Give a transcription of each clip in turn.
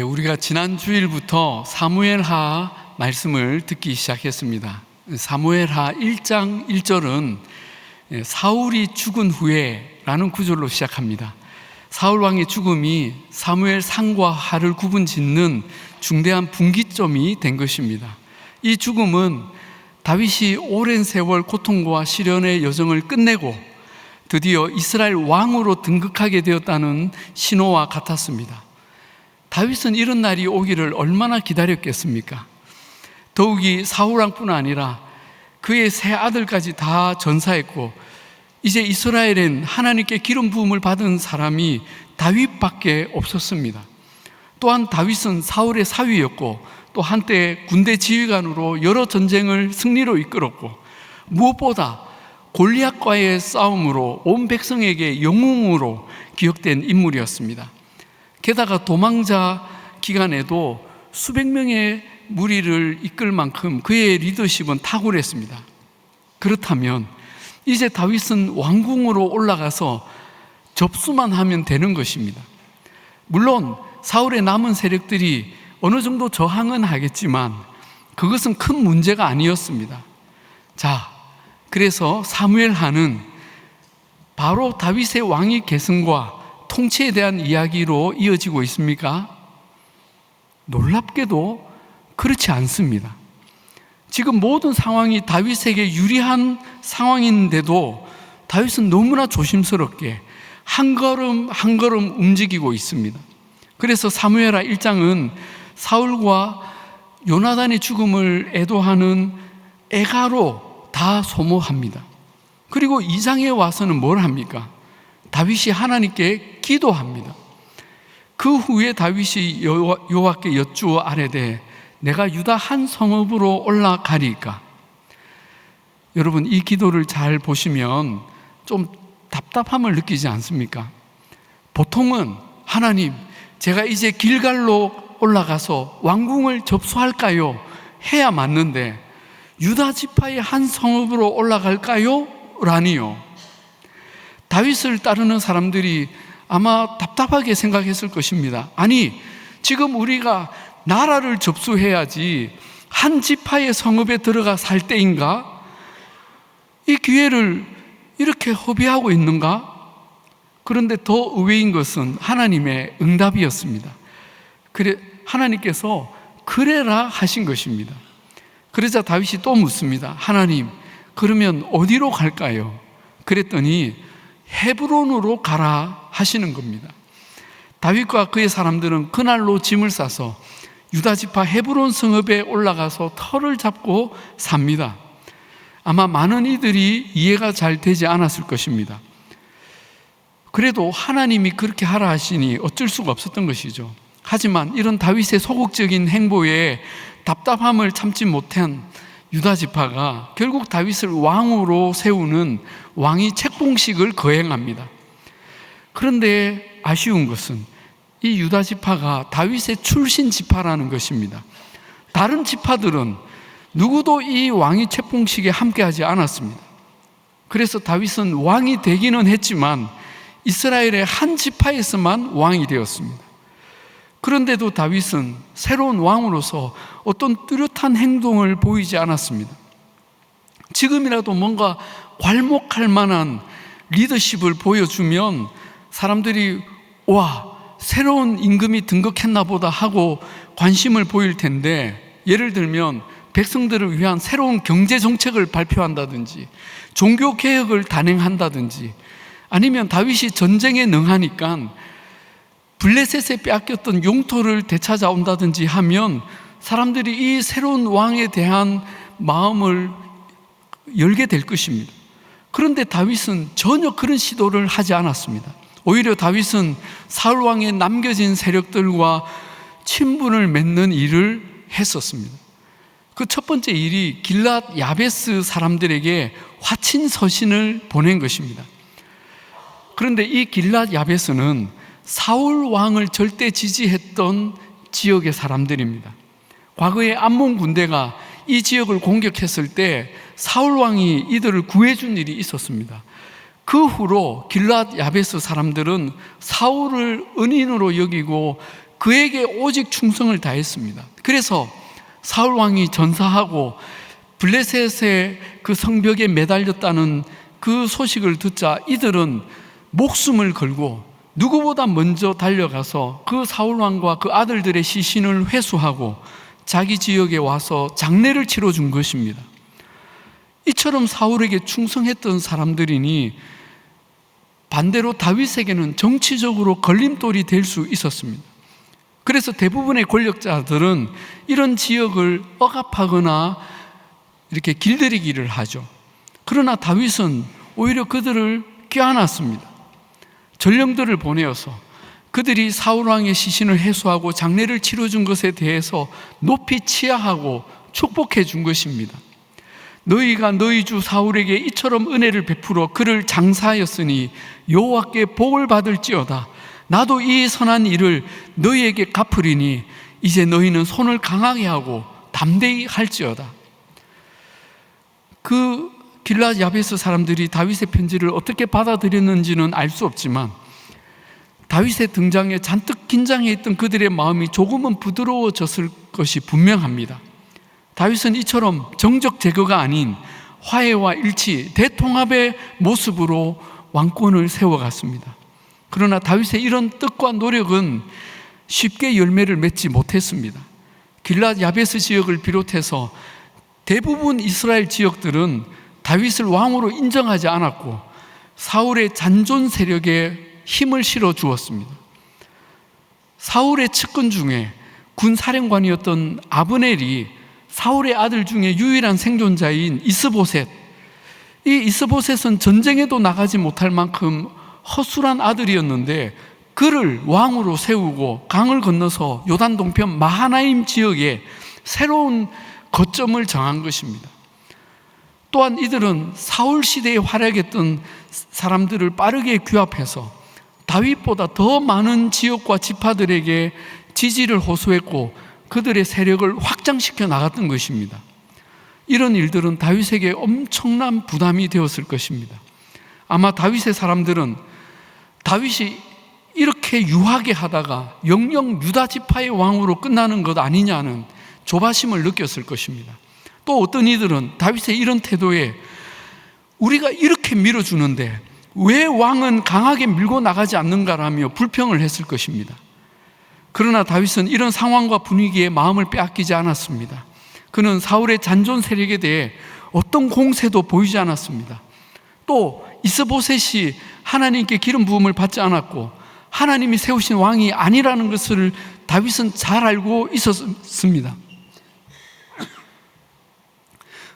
우리가 지난 주일부터 사무엘하 말씀을 듣기 시작했습니다. 사무엘하 1장 1절은 사울이 죽은 후에 라는 구절로 시작합니다. 사울 왕의 죽음이 사무엘 상과 하를 구분짓는 중대한 분기점이 된 것입니다. 이 죽음은 다윗이 오랜 세월 고통과 시련의 여정을 끝내고 드디어 이스라엘 왕으로 등극하게 되었다는 신호와 같았습니다. 다윗은 이런 날이 오기를 얼마나 기다렸겠습니까? 더욱이 사울 왕뿐 아니라 그의 세 아들까지 다 전사했고 이제 이스라엘엔 하나님께 기름 부음을 받은 사람이 다윗밖에 없었습니다. 또한 다윗은 사울의 사위였고 또 한때 군대 지휘관으로 여러 전쟁을 승리로 이끌었고 무엇보다 골리앗과의 싸움으로 온 백성에게 영웅으로 기억된 인물이었습니다. 게다가 도망자 기간에도 수백 명의 무리를 이끌 만큼 그의 리더십은 탁월했습니다. 그렇다면 이제 다윗은 왕궁으로 올라가서 접수만 하면 되는 것입니다. 물론 사울의 남은 세력들이 어느 정도 저항은 하겠지만 그것은 큰 문제가 아니었습니다. 그래서 사무엘하는 바로 다윗의 왕위 계승과 통치에 대한 이야기로 이어지고 있습니까? 놀랍게도 그렇지 않습니다. 지금 모든 상황이 다윗에게 유리한 상황인데도 다윗은 너무나 조심스럽게 한 걸음 한 걸음 움직이고 있습니다. 그래서 사무엘하 1장은 사울과 요나단의 죽음을 애도하는 애가로 다 소모합니다. 그리고 2장에 와서는 뭘 합니까? 다윗이 하나님께 기도합니다. 그 후에 다윗이 여호와께 여쭈어 아뢰되 내가 유다 한 성읍으로 올라가리까? 여러분, 이 기도를 잘 보시면 좀 답답함을 느끼지 않습니까? 보통은 하나님, 제가 이제 길갈로 올라가서 왕궁을 접수할까요? 해야 맞는데 유다 지파의 한 성읍으로 올라갈까요? 라니요. 다윗을 따르는 사람들이 아마 답답하게 생각했을 것입니다. 아니, 지금 우리가 나라를 접수해야지 한 지파의 성읍에 들어가 살 때인가? 이 기회를 이렇게 허비하고 있는가? 그런데 더 의외인 것은 하나님의 응답이었습니다. 하나님께서 그래라 하신 것입니다. 그러자 다윗이 또 묻습니다. 하나님, 그러면 어디로 갈까요? 그랬더니 헤브론으로 가라 하시는 겁니다. 다윗과 그의 사람들은 그날로 짐을 싸서 유다 지파 헤브론 성읍에 올라가서 터를 잡고 삽니다. 아마 많은 이들이 이해가 잘 되지 않았을 것입니다. 그래도 하나님이 그렇게 하라 하시니 어쩔 수가 없었던 것이죠. 하지만 이런 다윗의 소극적인 행보에 답답함을 참지 못한 유다 지파가 결국 다윗을 왕으로 세우는 왕위 책봉식을 거행합니다. 그런데 아쉬운 것은 이 유다 지파가 다윗의 출신 지파라는 것입니다. 다른 지파들은 누구도 이 왕위 책봉식에 함께하지 않았습니다. 그래서 다윗은 왕이 되기는 했지만 이스라엘의 한 지파에서만 왕이 되었습니다. 그런데도 다윗은 새로운 왕으로서 어떤 뚜렷한 행동을 보이지 않았습니다. 지금이라도 뭔가 괄목할 만한 리더십을 보여주면 사람들이 와, 새로운 임금이 등극했나 보다 하고 관심을 보일 텐데, 예를 들면 백성들을 위한 새로운 경제정책을 발표한다든지 종교개혁을 단행한다든지 아니면 다윗이 전쟁에 능하니까 블레셋에 빼앗겼던 영토를 되찾아온다든지 하면 사람들이 이 새로운 왕에 대한 마음을 열게 될 것입니다. 그런데 다윗은 전혀 그런 시도를 하지 않았습니다. 오히려 다윗은 사울 왕에 남겨진 세력들과 친분을 맺는 일을 했었습니다. 그 첫 번째 일이 길랏 야베스 사람들에게 화친 서신을 보낸 것입니다. 그런데 이 길랏 야베스는 사울 왕을 절대 지지했던 지역의 사람들입니다. 과거에 암몬 군대가 이 지역을 공격했을 때 사울 왕이 이들을 구해준 일이 있었습니다. 그 후로 길랏 야베스 사람들은 사울을 은인으로 여기고 그에게 오직 충성을 다했습니다. 그래서 사울 왕이 전사하고 블레셋의 그 성벽에 매달렸다는 그 소식을 듣자 이들은 목숨을 걸고 누구보다 먼저 달려가서 그 사울 왕과 그 아들들의 시신을 회수하고 자기 지역에 와서 장례를 치러준 것입니다. 이처럼 사울에게 충성했던 사람들이니 반대로 다윗에게는 정치적으로 걸림돌이 될 수 있었습니다. 그래서 대부분의 권력자들은 이런 지역을 억압하거나 이렇게 길들이기를 하죠. 그러나 다윗은 오히려 그들을 껴안았습니다. 전령들을 보내어서 그들이 사울왕의 시신을 해수하고 장례를 치러준 것에 대해서 높이 치하하고 축복해 준 것입니다. 너희가 너희 주 사울에게 이처럼 은혜를 베풀어 그를 장사하였으니 여호와께 복을 받을지어다. 나도 이 선한 일을 너희에게 갚으리니 이제 너희는 손을 강하게 하고 담대히 할지어다. 그 길앗 야베스 사람들이 다윗의 편지를 어떻게 받아들였는지는 알 수 없지만 다윗의 등장에 잔뜩 긴장해 있던 그들의 마음이 조금은 부드러워졌을 것이 분명합니다. 다윗은 이처럼 정적 제거가 아닌 화해와 일치, 대통합의 모습으로 왕권을 세워갔습니다. 그러나 다윗의 이런 뜻과 노력은 쉽게 열매를 맺지 못했습니다. 길앗 야베스 지역을 비롯해서 대부분 이스라엘 지역들은 다윗을 왕으로 인정하지 않았고 사울의 잔존 세력에 힘을 실어 주었습니다. 사울의 측근 중에 군 사령관이었던 아브넬이 사울의 아들 중에 유일한 생존자인 이스보셋, 이 이스보셋은 전쟁에도 나가지 못할 만큼 허술한 아들이었는데 그를 왕으로 세우고 강을 건너서 요단 동편 마하나임 지역에 새로운 거점을 정한 것입니다. 또한 이들은 사울 시대에 활약했던 사람들을 빠르게 규합해서 다윗보다 더 많은 지역과 지파들에게 지지를 호소했고 그들의 세력을 확장시켜 나갔던 것입니다. 이런 일들은 다윗에게 엄청난 부담이 되었을 것입니다. 아마 다윗의 사람들은 다윗이 이렇게 유하게 하다가 영영 유다 지파의 왕으로 끝나는 것 아니냐는 조바심을 느꼈을 것입니다. 또 어떤 이들은 다윗의 이런 태도에 우리가 이렇게 밀어주는데 왜 왕은 강하게 밀고 나가지 않는가라며 불평을 했을 것입니다. 그러나 다윗은 이런 상황과 분위기에 마음을 빼앗기지 않았습니다. 그는 사울의 잔존 세력에 대해 어떤 공세도 보이지 않았습니다. 또 이스보셋이 하나님께 기름 부음을 받지 않았고 하나님이 세우신 왕이 아니라는 것을 다윗은 잘 알고 있었습니다.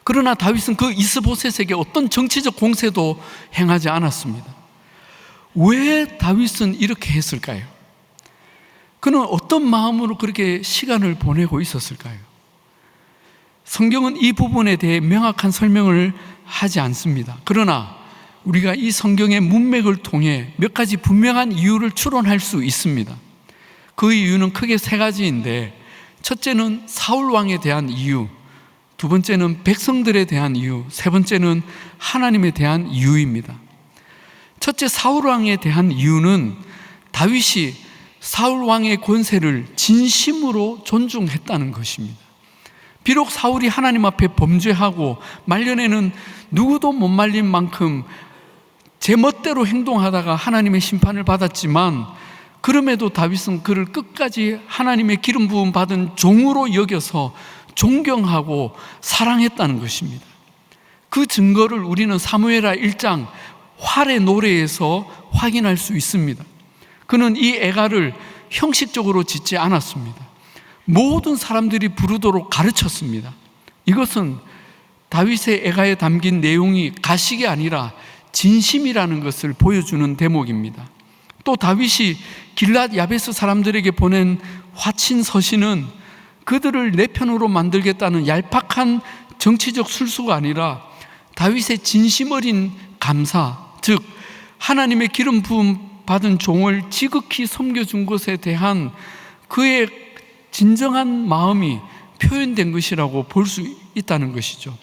그러나 다윗은 그 이스보셋에게 어떤 정치적 공세도 행하지 않았습니다. 왜 다윗은 이렇게 했을까요? 그는 어떤 마음으로 그렇게 시간을 보내고 있었을까요? 성경은 이 부분에 대해 명확한 설명을 하지 않습니다. 그러나 우리가 이 성경의 문맥을 통해 몇 가지 분명한 이유를 추론할 수 있습니다. 그 이유는 크게 세 가지인데, 첫째는 사울 왕에 대한 이유, 두 번째는 백성들에 대한 이유, 세 번째는 하나님에 대한 이유입니다. 첫째, 사울 왕에 대한 이유는 다윗이 사울 왕의 권세를 진심으로 존중했다는 것입니다. 비록 사울이 하나님 앞에 범죄하고 말년에는 누구도 못 말린 만큼 제멋대로 행동하다가 하나님의 심판을 받았지만, 그럼에도 다윗은 그를 끝까지 하나님의 기름 부음 받은 종으로 여겨서 존경하고 사랑했다는 것입니다. 그 증거를 우리는 사무엘하 1장 활의 노래에서 확인할 수 있습니다. 그는 이 애가를 형식적으로 짓지 않았습니다. 모든 사람들이 부르도록 가르쳤습니다. 이것은 다윗의 애가에 담긴 내용이 가식이 아니라 진심이라는 것을 보여주는 대목입니다. 또 다윗이 길앗 야베스 사람들에게 보낸 화친 서신은 그들을 내 편으로 만들겠다는 얄팍한 정치적 술수가 아니라 다윗의 진심 어린 감사, 즉 하나님의 기름 부음 받은 종을 지극히 섬겨준 것에 대한 그의 진정한 마음이 표현된 것이라고 볼 수 있다는 것이죠.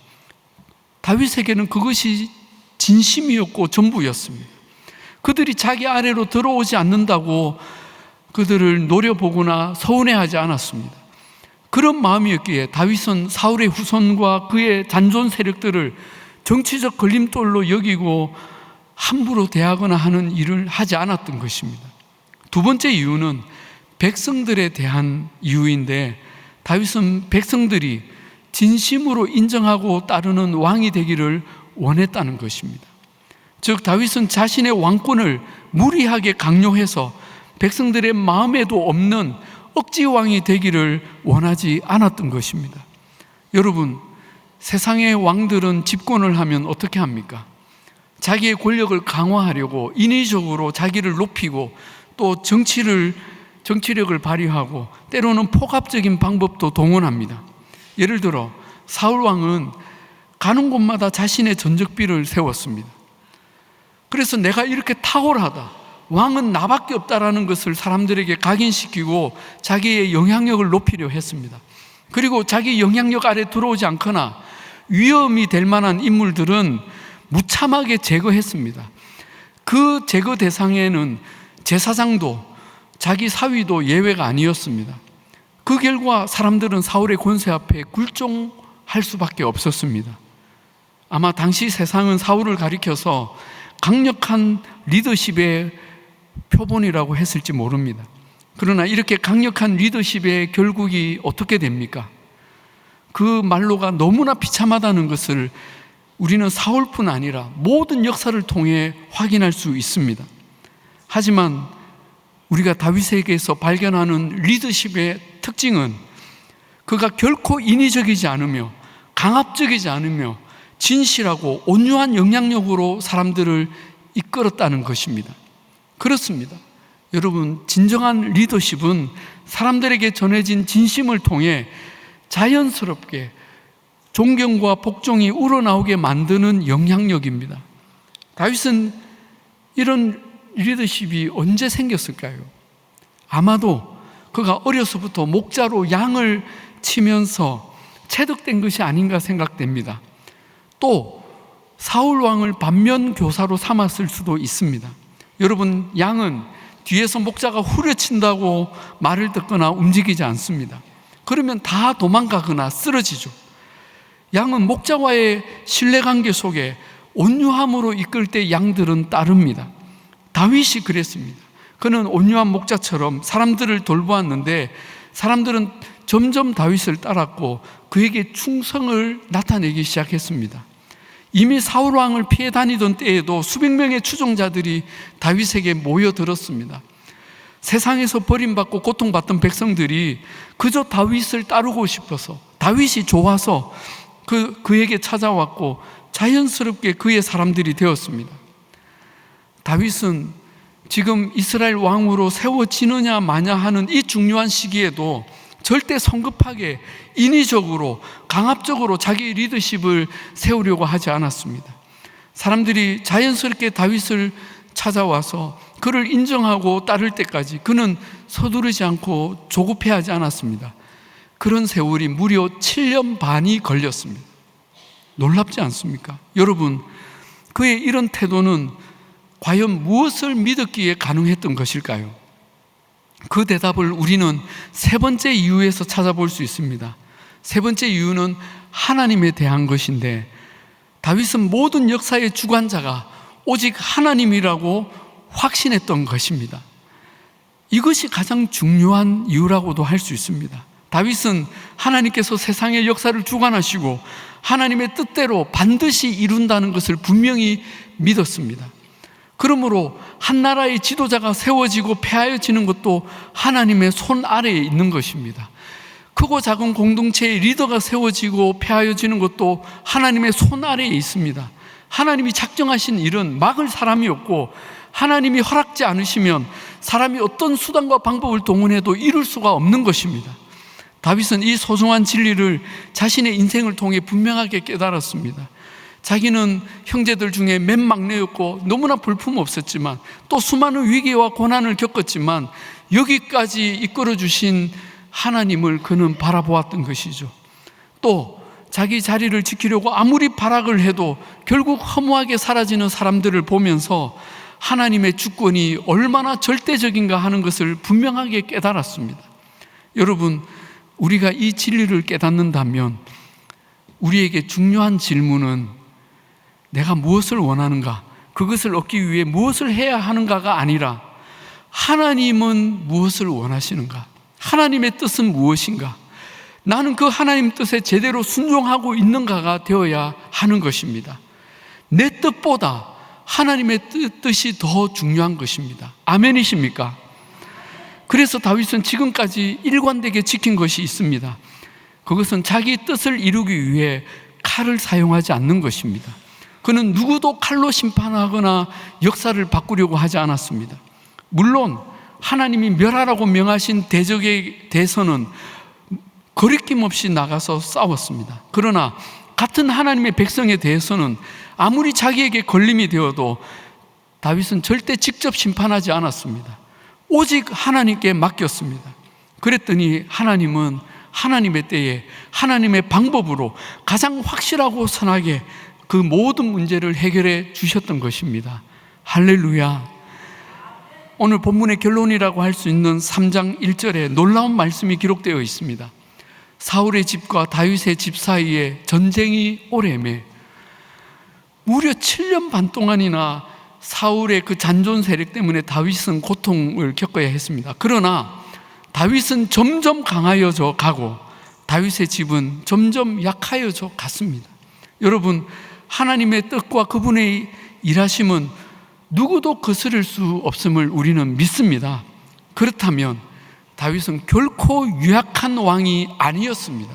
다윗에게는 그것이 진심이었고 전부였습니다. 그들이 자기 아래로 들어오지 않는다고 그들을 노려보거나 서운해하지 않았습니다. 그런 마음이었기에 다윗은 사울의 후손과 그의 잔존 세력들을 정치적 걸림돌로 여기고 함부로 대하거나 하는 일을 하지 않았던 것입니다. 두 번째 이유는 백성들에 대한 이유인데, 다윗은 백성들이 진심으로 인정하고 따르는 왕이 되기를 원했다는 것입니다. 즉, 다윗은 자신의 왕권을 무리하게 강요해서 백성들의 마음에도 없는 억지 왕이 되기를 원하지 않았던 것입니다. 여러분, 세상의 왕들은 집권을 하면 어떻게 합니까? 자기의 권력을 강화하려고 인위적으로 자기를 높이고 또 정치력을 발휘하고 때로는 폭압적인 방법도 동원합니다. 예를 들어 사울 왕은 가는 곳마다 자신의 전적비를 세웠습니다. 그래서 내가 이렇게 탁월하다, 왕은 나밖에 없다라는 것을 사람들에게 각인시키고 자기의 영향력을 높이려 했습니다. 그리고 자기 영향력 아래 들어오지 않거나 위험이 될 만한 인물들은 무참하게 제거했습니다. 그 제거 대상에는 제사장도 자기 사위도 예외가 아니었습니다. 그 결과 사람들은 사울의 권세 앞에 굴종할 수밖에 없었습니다. 아마 당시 세상은 사울을 가리켜서 강력한 리더십의 표본이라고 했을지 모릅니다. 그러나 이렇게 강력한 리더십의 결국이 어떻게 됩니까? 그 말로가 너무나 비참하다는 것을 우리는 사울뿐 아니라 모든 역사를 통해 확인할 수 있습니다. 하지만 우리가 다윗에게서 발견하는 리더십의 특징은 그가 결코 인위적이지 않으며 강압적이지 않으며 진실하고 온유한 영향력으로 사람들을 이끌었다는 것입니다. 그렇습니다. 여러분, 진정한 리더십은 사람들에게 전해진 진심을 통해 자연스럽게 존경과 복종이 우러나오게 만드는 영향력입니다. 다윗은 이런 리더십이 언제 생겼을까요? 아마도 그가 어려서부터 목자로 양을 치면서 체득된 것이 아닌가 생각됩니다. 또 사울 왕을 반면 교사로 삼았을 수도 있습니다. 여러분, 양은 뒤에서 목자가 후려친다고 말을 듣거나 움직이지 않습니다. 그러면 다 도망가거나 쓰러지죠. 양은 목자와의 신뢰관계 속에 온유함으로 이끌 때 양들은 따릅니다. 다윗이 그랬습니다. 그는 온유한 목자처럼 사람들을 돌보았는데 사람들은 점점 다윗을 따랐고 그에게 충성을 나타내기 시작했습니다. 이미 사울 왕을 피해 다니던 때에도 수백 명의 추종자들이 다윗에게 모여들었습니다. 세상에서 버림받고 고통받던 백성들이 그저 다윗을 따르고 싶어서, 다윗이 좋아서 그에게 찾아왔고 자연스럽게 그의 사람들이 되었습니다. 다윗은 지금 이스라엘 왕으로 세워지느냐 마냐 하는 이 중요한 시기에도 절대 성급하게 인위적으로 강압적으로 자기 리더십을 세우려고 하지 않았습니다. 사람들이 자연스럽게 다윗을 찾아와서 그를 인정하고 따를 때까지 그는 서두르지 않고 조급해하지 않았습니다. 그런 세월이 무려 7년 반이 걸렸습니다. 놀랍지 않습니까? 여러분, 그의 이런 태도는 과연 무엇을 믿었기에 가능했던 것일까요? 그 대답을 우리는 세 번째 이유에서 찾아볼 수 있습니다. 세 번째 이유는 하나님에 대한 것인데, 다윗은 모든 역사의 주관자가 오직 하나님이라고 확신했던 것입니다. 이것이 가장 중요한 이유라고도 할 수 있습니다. 다윗은 하나님께서 세상의 역사를 주관하시고 하나님의 뜻대로 반드시 이룬다는 것을 분명히 믿었습니다. 그러므로 한 나라의 지도자가 세워지고 폐하여지는 것도 하나님의 손 아래에 있는 것입니다. 크고 작은 공동체의 리더가 세워지고 폐하여지는 것도 하나님의 손 아래에 있습니다. 하나님이 작정하신 일은 막을 사람이 없고 하나님이 허락지 않으시면 사람이 어떤 수단과 방법을 동원해도 이룰 수가 없는 것입니다. 다윗은 이 소중한 진리를 자신의 인생을 통해 분명하게 깨달았습니다. 자기는 형제들 중에 맨 막내였고 너무나 볼품없었지만 또 수많은 위기와 고난을 겪었지만 여기까지 이끌어주신 하나님을 그는 바라보았던 것이죠. 또 자기 자리를 지키려고 아무리 발악을 해도 결국 허무하게 사라지는 사람들을 보면서 하나님의 주권이 얼마나 절대적인가 하는 것을 분명하게 깨달았습니다. 여러분, 우리가 이 진리를 깨닫는다면 우리에게 중요한 질문은 내가 무엇을 원하는가, 그것을 얻기 위해 무엇을 해야 하는가가 아니라 하나님은 무엇을 원하시는가, 하나님의 뜻은 무엇인가, 나는 그 하나님 뜻에 제대로 순종하고 있는가가 되어야 하는 것입니다. 내 뜻보다 하나님의 뜻이 더 중요한 것입니다. 아멘이십니까? 그래서 다윗은 지금까지 일관되게 지킨 것이 있습니다. 그것은 자기 뜻을 이루기 위해 칼을 사용하지 않는 것입니다. 그는 누구도 칼로 심판하거나 역사를 바꾸려고 하지 않았습니다. 물론 하나님이 멸하라고 명하신 대적에 대해서는 거리낌 없이 나가서 싸웠습니다. 그러나 같은 하나님의 백성에 대해서는 아무리 자기에게 걸림이 되어도 다윗은 절대 직접 심판하지 않았습니다. 오직 하나님께 맡겼습니다. 그랬더니 하나님은 하나님의 때에 하나님의 방법으로 가장 확실하고 선하게 그 모든 문제를 해결해 주셨던 것입니다. 할렐루야. 오늘 본문의 결론이라고 할 수 있는 3장 1절에 놀라운 말씀이 기록되어 있습니다. 사울의 집과 다윗의 집 사이에 전쟁이 오래매 무려 7년 반 동안이나 사울의 그 잔존 세력 때문에 다윗은 고통을 겪어야 했습니다. 그러나 다윗은 점점 강하여져 가고 다윗의 집은 점점 약하여져 갔습니다. 여러분, 하나님의 뜻과 그분의 일하심은 누구도 거스를 수 없음을 우리는 믿습니다. 그렇다면 다윗은 결코 유약한 왕이 아니었습니다.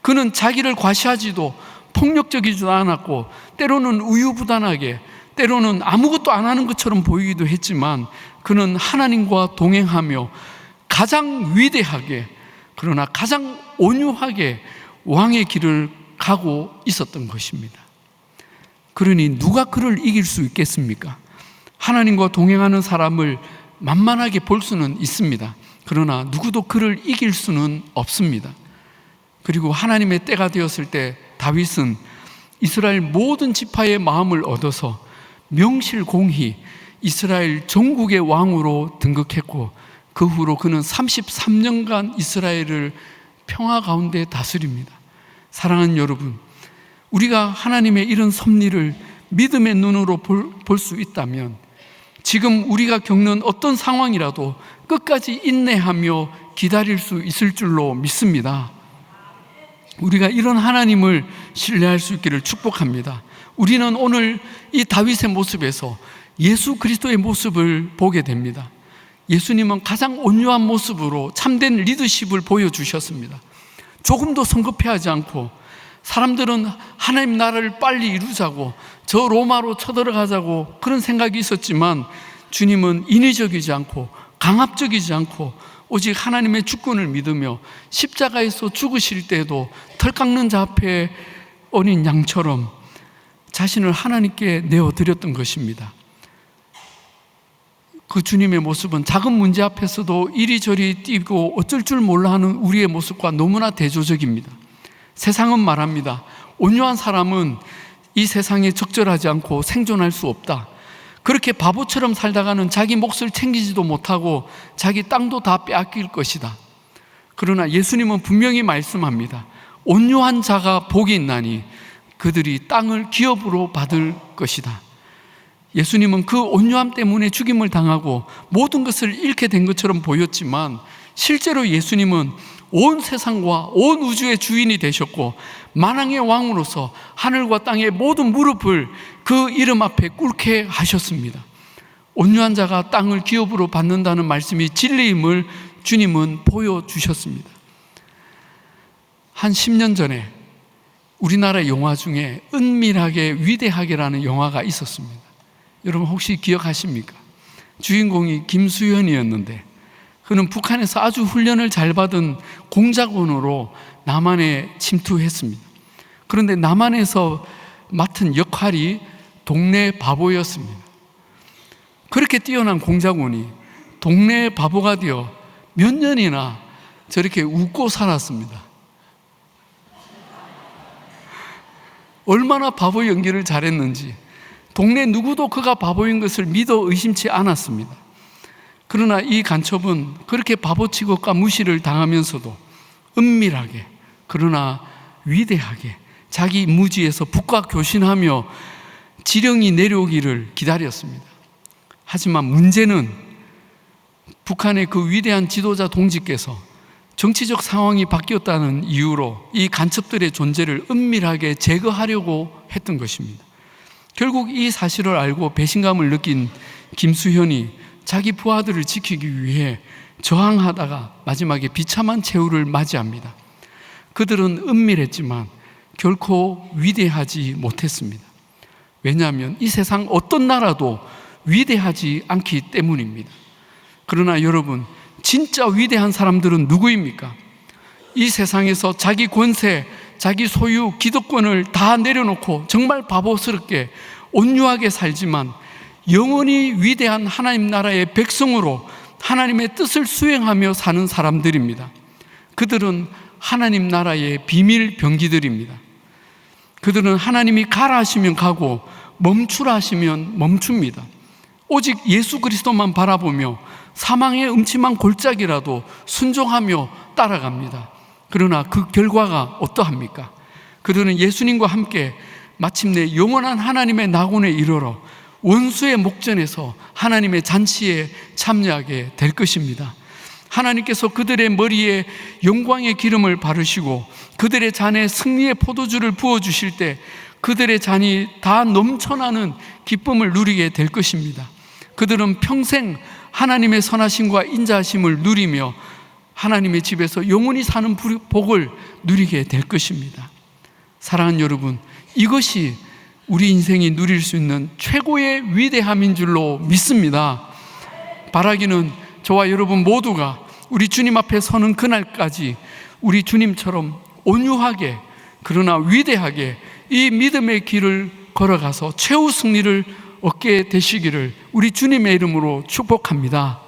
그는 자기를 과시하지도 폭력적이지도 않았고 때로는 우유부단하게, 때로는 아무것도 안 하는 것처럼 보이기도 했지만 그는 하나님과 동행하며 가장 위대하게, 그러나 가장 온유하게 왕의 길을 가고 있었던 것입니다. 그러니 누가 그를 이길 수 있겠습니까? 하나님과 동행하는 사람을 만만하게 볼 수는 있습니다. 그러나 누구도 그를 이길 수는 없습니다. 그리고 하나님의 때가 되었을 때 다윗은 이스라엘 모든 지파의 마음을 얻어서 명실공히 이스라엘 전국의 왕으로 등극했고 그 후로 그는 33년간 이스라엘을 평화 가운데 다스립니다. 사랑하는 여러분, 우리가 하나님의 이런 섭리를 믿음의 눈으로 볼 수 있다면 지금 우리가 겪는 어떤 상황이라도 끝까지 인내하며 기다릴 수 있을 줄로 믿습니다. 우리가 이런 하나님을 신뢰할 수 있기를 축복합니다. 우리는 오늘 이 다윗의 모습에서 예수 그리스도의 모습을 보게 됩니다. 예수님은 가장 온유한 모습으로 참된 리더십을 보여주셨습니다. 조금도 성급해하지 않고, 사람들은 하나님 나라를 빨리 이루자고 저 로마로 쳐들어가자고 그런 생각이 있었지만 주님은 인위적이지 않고 강압적이지 않고 오직 하나님의 주권을 믿으며 십자가에서 죽으실 때에도 털 깎는 자 앞에 어린 양처럼 자신을 하나님께 내어드렸던 것입니다. 그 주님의 모습은 작은 문제 앞에서도 이리저리 뛰고 어쩔 줄 몰라 하는 우리의 모습과 너무나 대조적입니다. 세상은 말합니다. 온유한 사람은 이 세상에 적절하지 않고 생존할 수 없다. 그렇게 바보처럼 살다가는 자기 몫을 챙기지도 못하고 자기 땅도 다 빼앗길 것이다. 그러나 예수님은 분명히 말씀합니다. 온유한 자가 복이 있나니 그들이 땅을 기업으로 받을 것이다. 예수님은 그 온유함 때문에 죽임을 당하고 모든 것을 잃게 된 것처럼 보였지만 실제로 예수님은 온 세상과 온 우주의 주인이 되셨고 만왕의 왕으로서 하늘과 땅의 모든 무릎을 그 이름 앞에 꿇게 하셨습니다. 온유한 자가 땅을 기업으로 받는다는 말씀이 진리임을 주님은 보여주셨습니다. 한 10년 전에 우리나라 영화 중에 은밀하게 위대하게라는 영화가 있었습니다. 여러분 혹시 기억하십니까? 주인공이 김수현이었는데 그는 북한에서 아주 훈련을 잘 받은 공작원으로 남한에 침투했습니다. 그런데 남한에서 맡은 역할이 동네 바보였습니다. 그렇게 뛰어난 공작원이 동네 바보가 되어 몇 년이나 저렇게 웃고 살았습니다. 얼마나 바보 연기를 잘했는지 동네 누구도 그가 바보인 것을 믿어 의심치 않았습니다. 그러나 이 간첩은 그렇게 바보 취급과 무시를 당하면서도 은밀하게, 그러나 위대하게 자기 무지에서 북과 교신하며 지령이 내려오기를 기다렸습니다. 하지만 문제는 북한의 그 위대한 지도자 동지께서 정치적 상황이 바뀌었다는 이유로 이 간첩들의 존재를 은밀하게 제거하려고 했던 것입니다. 결국 이 사실을 알고 배신감을 느낀 김수현이 자기 부하들을 지키기 위해 저항하다가 마지막에 비참한 최후를 맞이합니다. 그들은 은밀했지만 결코 위대하지 못했습니다. 왜냐하면 이 세상 어떤 나라도 위대하지 않기 때문입니다. 그러나 여러분, 진짜 위대한 사람들은 누구입니까? 이 세상에서 자기 권세, 자기 소유, 기득권을 다 내려놓고 정말 바보스럽게 온유하게 살지만 영원히 위대한 하나님 나라의 백성으로 하나님의 뜻을 수행하며 사는 사람들입니다. 그들은 하나님 나라의 비밀 병기들입니다. 그들은 하나님이 가라 하시면 가고 멈추라 하시면 멈춥니다. 오직 예수 그리스도만 바라보며 사망의 음침한 골짜기라도 순종하며 따라갑니다. 그러나 그 결과가 어떠합니까? 그들은 예수님과 함께 마침내 영원한 하나님의 낙원에 이르러 원수의 목전에서 하나님의 잔치에 참여하게 될 것입니다. 하나님께서 그들의 머리에 영광의 기름을 바르시고 그들의 잔에 승리의 포도주를 부어주실 때 그들의 잔이 다 넘쳐나는 기쁨을 누리게 될 것입니다. 그들은 평생 하나님의 선하심과 인자하심을 누리며 하나님의 집에서 영원히 사는 복을 누리게 될 것입니다. 사랑하는 여러분, 이것이 우리 인생이 누릴 수 있는 최고의 위대함인 줄로 믿습니다. 바라기는 저와 여러분 모두가 우리 주님 앞에 서는 그날까지 우리 주님처럼 온유하게 그러나 위대하게 이 믿음의 길을 걸어가서 최후 승리를 얻게 되시기를 우리 주님의 이름으로 축복합니다.